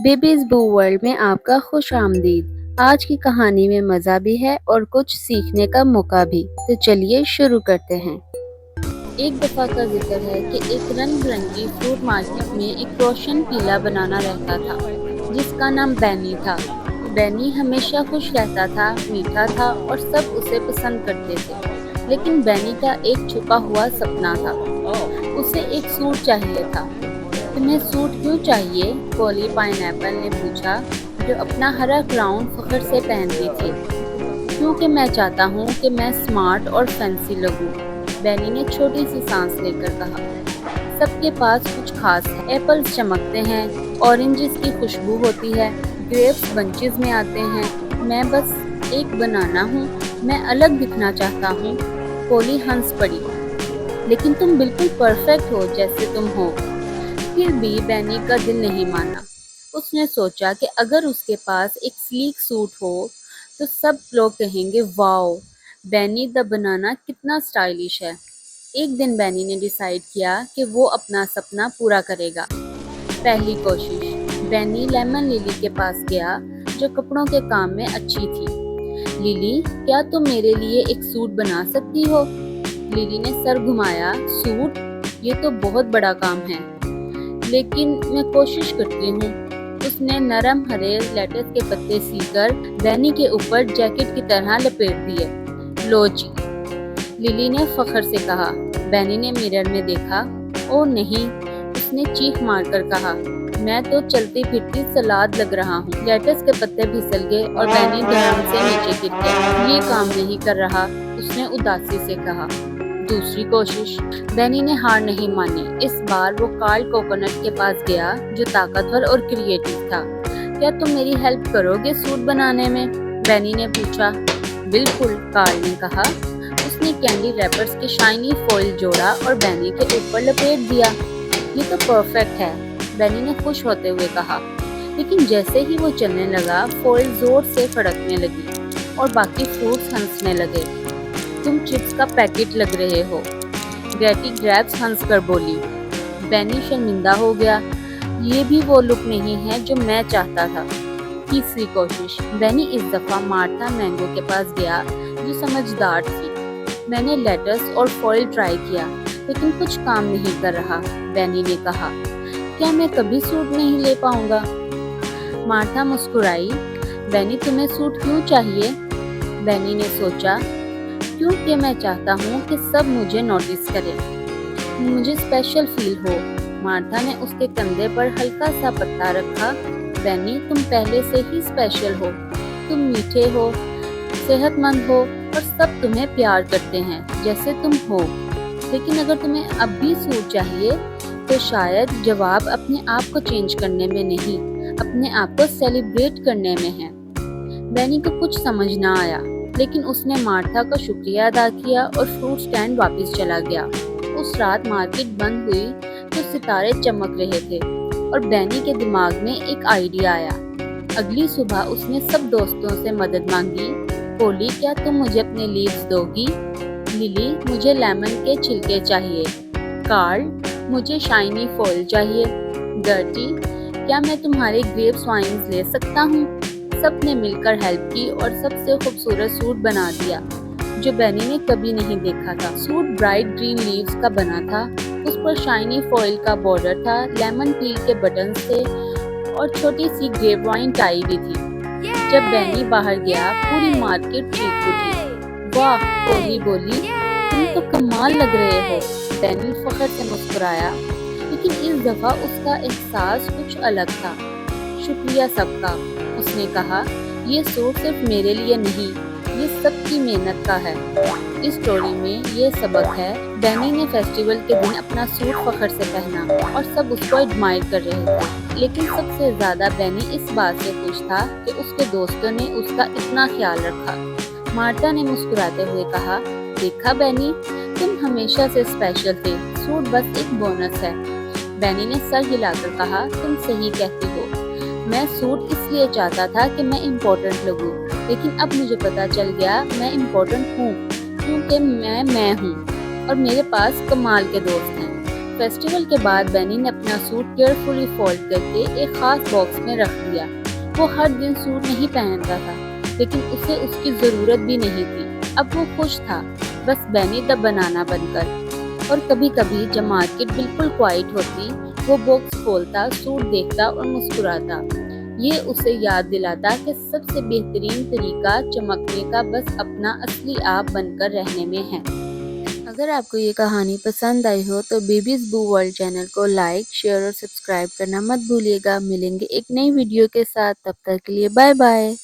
Babies बू world में आपका खुश आमदीद। आज की कहानी में मज़ा भी है और कुछ सीखने का मौका भी। तो चलिए शुरू करते हैं। एक दफ़ा का जिक्र है कि एक रंग बिरंगी फ्रूट मार्केट में एक रोशन पीला बनाना रहता था जिसका नाम बैनी था। बैनी हमेशा खुश रहता था, मीठा था और सब उसे पसंद करते थे। लेकिन बैनी का एक छुपा हुआ सपना था। उसे एक सूट चाहिए था। तुम्हें सूट क्यों चाहिए? पोली पाइनएप्पल ने पूछा, जो अपना हरा क्राउन फख्र से पहनती थी। क्योंकि मैं चाहता हूँ कि मैं स्मार्ट और फैंसी लगूं, बैनी ने छोटी सी सांस लेकर कहा। सबके पास कुछ खास है। एप्पल्स चमकते हैं, ऑरेंजेस की खुशबू होती है, ग्रेप्स बंचेस में आते हैं। मैं बस एक बनाना हूँ, मैं अलग दिखना चाहता हूँ। पोली हंस पड़ी। लेकिन तुम बिल्कुल परफेक्ट हो जैसे तुम हो। फिर भी बैनी का दिल नहीं माना। उसने सोचा कि अगर उसके पास एक स्लीक सूट हो तो सब लोग कहेंगे, वाओ, बैनी द बनाना कितना स्टाइलिश है। एक दिन बैनी ने डिसाइड किया कि वो अपना सपना पूरा करेगा। पहली कोशिश। बैनी लेमन लिली के पास गया, जो कपड़ों के काम में अच्छी थी। लिली, क्या तुम मेरे लिए एक सूट बना सकती हो? लिली ने सर घुमाया। सूट? ये तो बहुत बड़ा काम है, लेकिन मैं कोशिश करती हूँ। उसने नरम हरे लेटस के पत्ते सीकर बैनी के ऊपर जैकेट की तरह लपेट दिए। लो जी, लिली ने फख्र से कहा। बैनी ने मिरर में देखा। ओ नहीं, उसने चीख मारकर कहा, मैं तो चलती फिरती सलाद लग रहा हूँ। लेटस के पत्ते फिसल गए और बैनी धड़म से नीचे गिर गया। ये काम नहीं कर रहा, उसने उदासी से कहा। दूसरी कोशिश। बैनी ने हार नहीं मानी। इस बार वो कार्ल कोकोनट के पास गया, जो ताकतवर और क्रिएटिव था। क्या तुम मेरी हेल्प करोगे सूट बनाने में? बैनी ने पूछा। बिल्कुल, कार्ल ने कहा। उसने कैंडी रैपर्स के शाइनी फॉइल जोड़ा और बैनी के ऊपर लपेट दिया। ये तो परफेक्ट है, बैनी ने खुश होते हुए कहा। लेकिन जैसे ही वो चलने लगा, फॉइल जोर से फड़कने लगी और बाकी फ्रूट्स हंसने लगे। तुम चिप्स का पैकेट लग रहे हो, ग्रेटी ग्रैब्स हंसकर बोली। बैनी शर्मिंदा हो गया। ये भी वो लुक नहीं है जो मैं चाहता था। तीसरी कोशिश। बैनी इस दफा मार्था मैंगो के पास गया, जो समझदार थी। मैंने लेटस और फॉइल ट्राई किया, लेकिन कुछ काम नहीं कर रहा, बैनी ने कहा। क्या मैं कभी सूट नहीं ले पाऊंगा? मार्था मुस्कुराई। बैनी, तुम्हें सूट क्यों चाहिए? बैनी ने सोचा, क्योंकि मैं चाहता हूँ कि सब मुझे नोटिस करें, मुझे स्पेशल फील हो। मार्था ने उसके कंधे पर हल्का सा पत्ता रखा। बैनी, तुम पहले से ही स्पेशल हो। तुम मीठे हो, सेहतमंद हो और सब तुम्हें प्यार करते हैं जैसे तुम हो। लेकिन अगर तुम्हें अब भी सूट चाहिए, तो शायद जवाब अपने आप को चेंज करने में नहीं, अपने आप को सेलिब्रेट करने में है। बैनी को कुछ समझ ना आया, लेकिन उसने मार्था का शुक्रिया अदा किया और फ्रूट स्टैंड वापस चला गया। उस रात मार्केट बंद हुई तो सितारे चमक रहे थे और बैनी के दिमाग में एक आइडिया आया। अगली सुबह उसने सब दोस्तों से मदद मांगी। पोली, क्या तुम मुझे अपने लीव्स दोगी? लिली, मुझे लेमन के छिलके चाहिए। कार्ल, मुझे शाइनी फॉइल चाहिए। गर्टी, क्या मैं तुम्हारे ग्रेप्स वाइन्स ले सकता हूँ? सबने मिलकर हेल्प की और सबसे खूबसूरत सूट बना दिया, जो बैनी ने कभी नहीं देखा था। सूट ब्राइट ग्रीन लीव्स का बना था। उस पर शाइनी फॉइल का बॉर्डर था, लेमन पील के बटन्स थे और छोटी सी ग्रेप वाइन टाई भी थी। जब बैनी बाहर गया, पूरी मार्केट चीख उठी। वाह, पोली बोली, तुम तो कमाल लग रहे हो। बैनी फख्र से मुस्कुराया, लेकिन इस दफा उसका एहसास कुछ अलग था। शुक्रिया सबका, उसने कहा। ये सूट सिर्फ मेरे लिए नहीं, ये सबकी मेहनत का है। इस स्टोरी में ये सबक है, बैनी ने फेस्टिवल के दिन अपना सूट फख्र से पहना और सब उसको एडमायर कर रहे थे। लेकिन सबसे ज्यादा बैनी इस बात से खुश था कि उसके दोस्तों ने उसका इतना ख्याल रखा। मार्था ने मुस्कुराते हुए कहा, देखा बैनी, तुम हमेशा से स्पेशल थे, सूट बस एक बोनस है। बैनी ने सर हिलाकर कहा, तुम सही कहती हो। मैं सूट इसलिए चाहता था कि मैं इम्पोर्टेंट लगूं, लेकिन अब मुझे पता चल गया मैं इम्पोर्टेंट हूँ, क्योंकि मैं हूँ और मेरे पास कमाल के दोस्त हैं। फेस्टिवल के बाद बेनी ने अपना सूट केयरफुली फोल्ड करके एक खास बॉक्स में रख दिया। वो हर दिन सूट नहीं पहनता था, लेकिन उसे उसकी जरूरत भी नहीं थी। अब वो खुश था, बस बेनी द बनाना बनकर। और कभी कभी जब मार्केट बिल्कुल क्वाइट होती, वो बॉक्स खोलता, सूट देखता और मुस्कुराता। ये उसे याद दिलाता कि सबसे बेहतरीन तरीका चमकने का बस अपना असली आप बनकर रहने में है। अगर आपको ये कहानी पसंद आई हो तो बेबीज बू वर्ल्ड चैनल को लाइक, शेयर और सब्सक्राइब करना मत भूलिएगा। मिलेंगे एक नई वीडियो के साथ, तब तक के लिए बाय बाय।